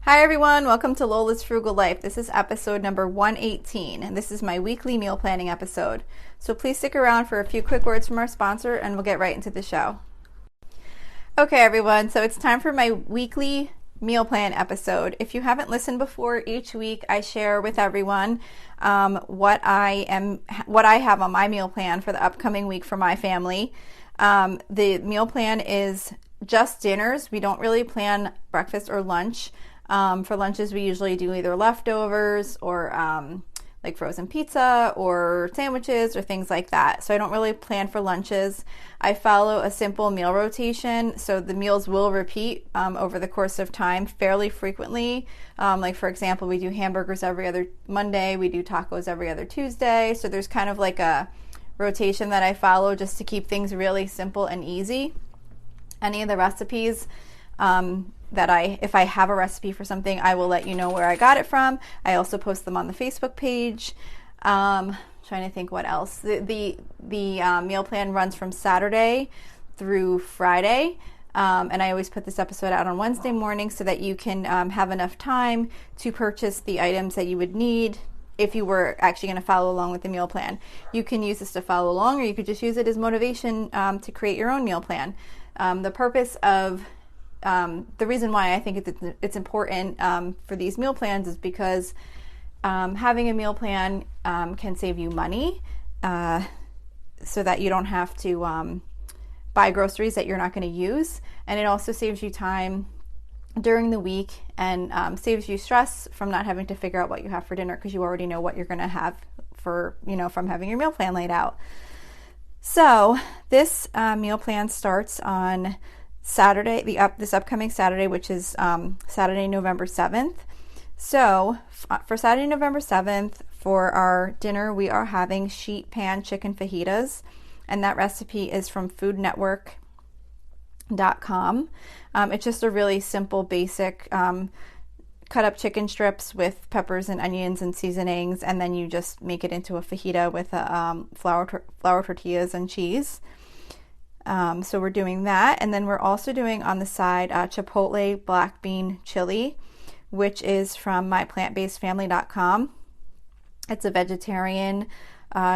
Hi everyone, welcome to Lola's Frugal Life. This is episode number 118, and this is my weekly meal planning episode. So please stick around for a few quick words from our sponsor, and we'll get right into the show. Okay everyone, so it's time for my weekly meal plan episode. If you haven't listened before, each week I share with everyone what I have on my meal plan for the upcoming week for my family. The meal plan is just dinners. We don't really plan breakfast or lunch. For lunches, we usually do either leftovers or like frozen pizza or sandwiches or things like that. So I don't really plan for lunches. I follow a simple meal rotation, so the meals will repeat over the course of time fairly frequently. Like for example, we do hamburgers every other Monday, we do tacos every other Tuesday. So there's kind of like a rotation that I follow just to keep things really simple and easy. Any of the recipes if I have a recipe for something, I will let you know where I got it from. I also post them on the Facebook page. Trying to think what else. The meal plan runs from Saturday through Friday. And I always put this episode out on Wednesday morning so that you can have enough time to purchase the items that you would need if you were actually going to follow along with the meal plan. You can use this to follow along, or you could just use it as motivation to create your own meal plan. The purpose of the reason why I think it's important for these meal plans is because having a meal plan can save you money so that you don't have to buy groceries that you're not going to use, and it also saves you time during the week and saves you stress from not having to figure out what you have for dinner because you already know what you're going to have for, from having your meal plan laid out. So this meal plan starts on Saturday, this upcoming Saturday, which is Saturday, November 7th. So for Saturday, November 7th, for our dinner, we are having sheet pan chicken fajitas, and that recipe is from foodnetwork.com. It's just a really simple, basic cut up chicken strips with peppers and onions and seasonings, and then you just make it into a fajita with flour tortillas and cheese. So we're doing that, and then we're also doing on the side Chipotle black bean chili, which is from myplantbasedfamily.com. It's a vegetarian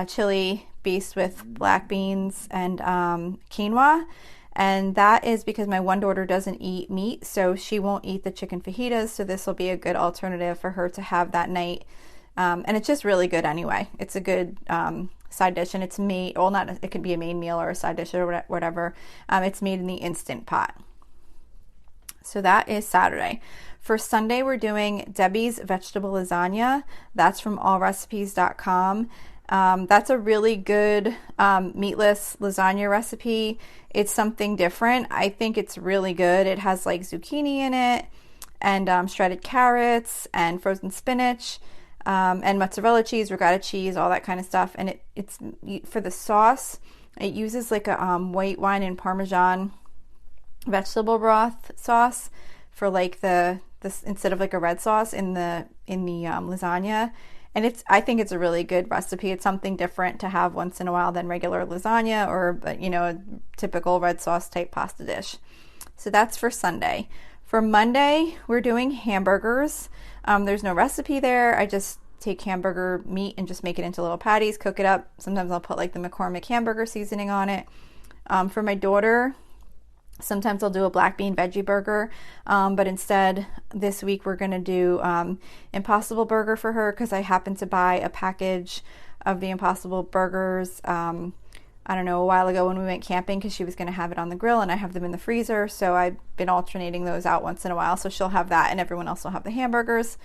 chili based with black beans and quinoa, and that is because my one daughter doesn't eat meat, so she won't eat the chicken fajitas, so this will be a good alternative for her to have that night. And it's just really good anyway. It's a good side dish, and it's made, it could be a main meal or a side dish or whatever. It's made in the Instant Pot. So that is Saturday. For Sunday, we're doing Debbie's vegetable lasagna. That's from allrecipes.com. That's a really good meatless lasagna recipe. It's something different. I think it's really good. It has like zucchini in it, and shredded carrots and frozen spinach. And mozzarella cheese, ricotta cheese, all that kind of stuff. And it's for the sauce, it uses like a white wine and Parmesan vegetable broth sauce for like this instead of like a red sauce in the lasagna. And I think it's a really good recipe. It's something different to have once in a while than regular lasagna or a typical red sauce type pasta dish. So that's for Sunday. For Monday, we're doing hamburgers. There's no recipe there. I just take hamburger meat and just make it into little patties, cook it up. Sometimes I'll put like the McCormick hamburger seasoning on it. For my daughter, sometimes I'll do a black bean veggie burger, but instead this week we're going to do Impossible Burger for her because I happened to buy a package of the Impossible Burgers a while ago when we went camping because she was going to have it on the grill, and I have them in the freezer, so I've been alternating those out once in a while, so she'll have that and everyone else will have the hamburgers.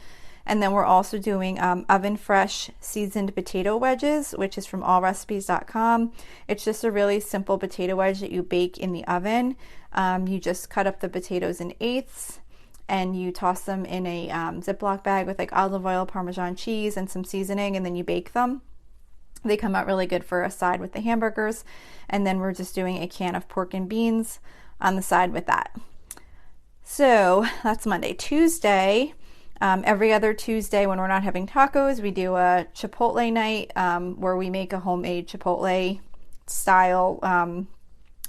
And then we're also doing oven fresh seasoned potato wedges, which is from allrecipes.com. It's just a really simple potato wedge that you bake in the oven. You just cut up the potatoes in eighths and you toss them in a Ziploc bag with like olive oil, Parmesan cheese, and some seasoning, and then you bake them. They come out really good for a side with the hamburgers. And then we're just doing a can of pork and beans on the side with that. So that's Monday. Tuesday, every other Tuesday when we're not having tacos, we do a Chipotle night where we make a homemade Chipotle style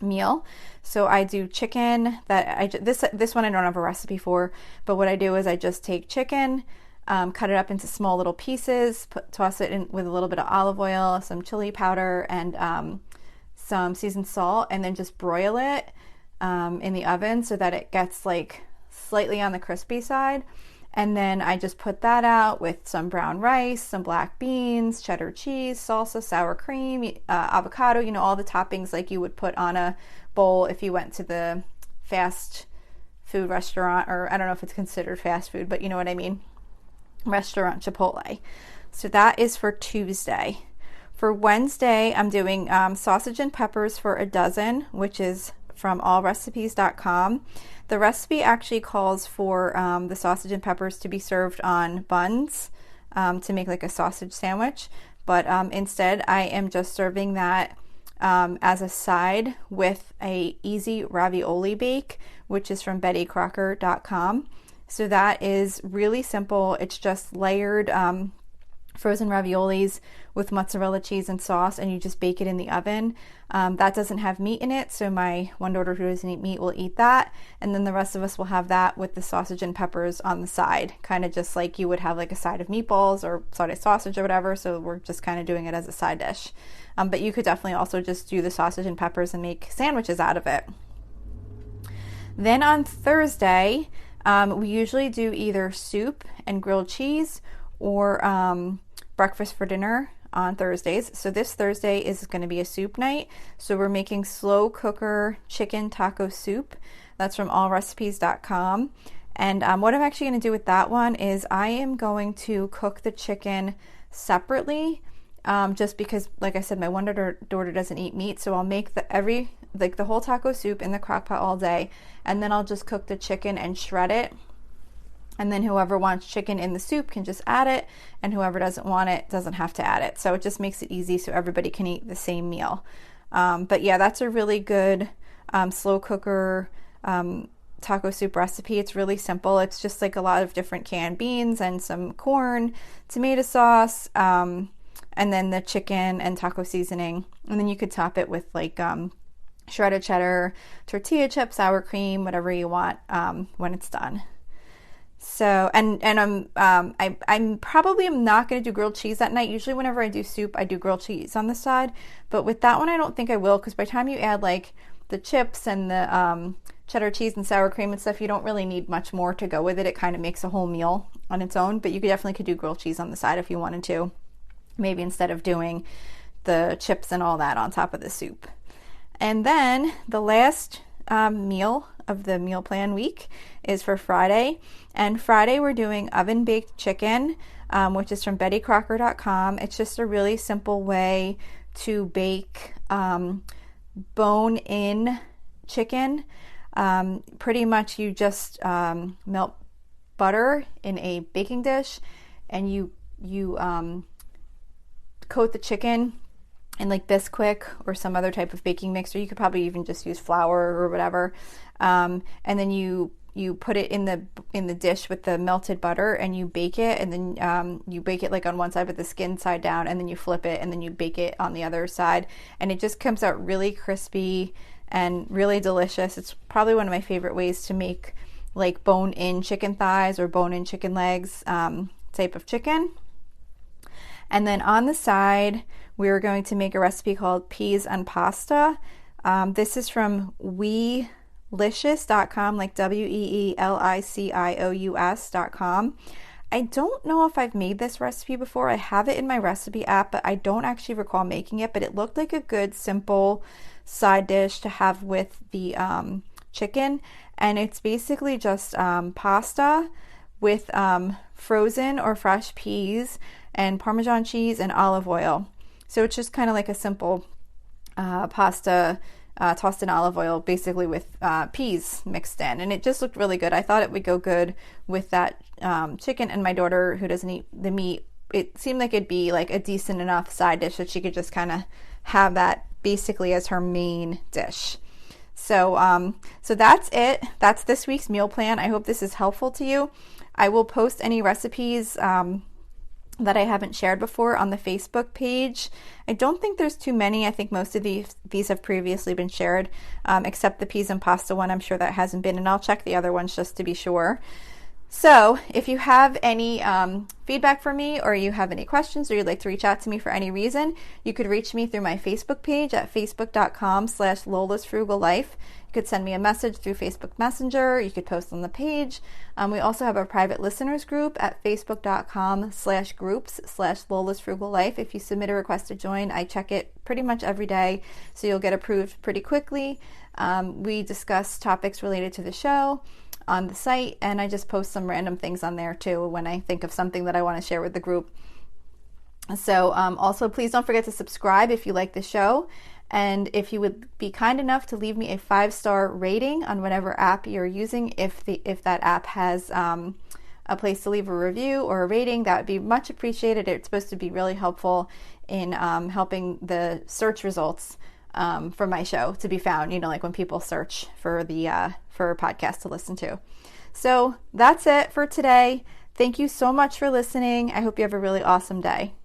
meal. So I do chicken this one I don't have a recipe for, but what I do is I just take chicken, cut it up into small little pieces, toss it in with a little bit of olive oil, some chili powder, and some seasoned salt, and then just broil it in the oven so that it gets like slightly on the crispy side. And then I just put that out with some brown rice, some black beans, cheddar cheese, salsa, sour cream, avocado, all the toppings like you would put on a bowl if you went to the fast food restaurant, or I don't know if it's considered fast food, but you know what I mean, restaurant Chipotle. So that is for Tuesday. For Wednesday, I'm doing sausage and peppers for a dozen, which is from allrecipes.com. The recipe actually calls for the sausage and peppers to be served on buns to make like a sausage sandwich, but instead I am just serving that as a side with a easy ravioli bake, which is from bettycrocker.com. So that is really simple. It's just layered frozen raviolis with mozzarella cheese and sauce, and you just bake it in the oven. That doesn't have meat in it, so my one daughter who doesn't eat meat will eat that, and then the rest of us will have that with the sausage and peppers on the side, kind of just like you would have like a side of meatballs or side of sausage or whatever. So we're just kind of doing it as a side dish, but you could definitely also just do the sausage and peppers and make sandwiches out of it. Then on Thursday, we usually do either soup and grilled cheese or breakfast for dinner on Thursdays. So this Thursday is going to be a soup night. So we're making slow cooker chicken taco soup. That's from allrecipes.com. And what I'm actually going to do with that one is I am going to cook the chicken separately, just because, like I said, my one daughter doesn't eat meat. So I'll make the whole taco soup in the crock pot all day, and then I'll just cook the chicken and shred it. And then whoever wants chicken in the soup can just add it, and whoever doesn't want it doesn't have to add it. So it just makes it easy so everybody can eat the same meal. But yeah, that's a really good slow cooker taco soup recipe. It's really simple. It's just like a lot of different canned beans and some corn, tomato sauce, and then the chicken and taco seasoning. And then you could top it with like shredded cheddar, tortilla chips, sour cream, whatever you want when it's done. So, and I'm probably not going to do grilled cheese that night. Usually whenever I do soup, I do grilled cheese on the side. But with that one, I don't think I will, because by the time you add like the chips and the cheddar cheese and sour cream and stuff, you don't really need much more to go with it. It kind of makes a whole meal on its own. But you could do grilled cheese on the side if you wanted to. Maybe instead of doing the chips and all that on top of the soup. And then the last meal of the meal plan week is for Friday. And Friday we're doing oven baked chicken, which is from bettycrocker.com. It's just a really simple way to bake bone-in chicken. Pretty much you just melt butter in a baking dish, and you coat the chicken in like Bisquick or some other type of baking mix, or you could probably even just use flour or whatever. And then you put it in the dish with the melted butter, and you bake it, and then you bake it like on one side with the skin side down, and then you flip it, and then you bake it on the other side, and it just comes out really crispy and really delicious. It's probably one of my favorite ways to make like bone-in chicken thighs or bone-in chicken legs type of chicken. And then on the side, we're going to make a recipe called peas and pasta. This is from Weelicious.com, like WEELICIOUS.com. I don't know if I've made this recipe before. I have it in my recipe app, but I don't actually recall making it. But it looked like a good, simple side dish to have with the chicken. And it's basically just pasta with frozen or fresh peas and Parmesan cheese and olive oil. So it's just kind of like a simple pasta tossed in olive oil, basically with peas mixed in. And it just looked really good. I thought it would go good with that chicken, and my daughter, who doesn't eat the meat, it seemed like it'd be like a decent enough side dish that she could just kind of have that basically as her main dish. So so that's it. That's this week's meal plan. I hope this is helpful to you. I will post any recipes that I haven't shared before on the Facebook page. I don't think there's too many. I think most of these have previously been shared, except the peas and pasta one. I'm sure that hasn't been, and I'll check the other ones just to be sure. So if you have any feedback for me, or you have any questions, or you'd like to reach out to me for any reason, you could reach me through my Facebook page at facebook.com/Lola's You could send me a message through Facebook Messenger. You could post on the page. We also have a private listeners group at facebook.com/groups/Lola's If you submit a request to join, I check it pretty much every day, so you'll get approved pretty quickly. We discuss topics related to the show on the site, and I just post some random things on there too when I think of something that I want to share with the group. So also, please don't forget to subscribe if you like the show, and if you would be kind enough to leave me a 5-star rating on whatever app you're using, if that app has a place to leave a review or a rating, that would be much appreciated. It's supposed to be really helpful in helping the search results for my show to be found, like when people search for for a podcast to listen to. So that's it for today. Thank you so much for listening. I hope you have a really awesome day.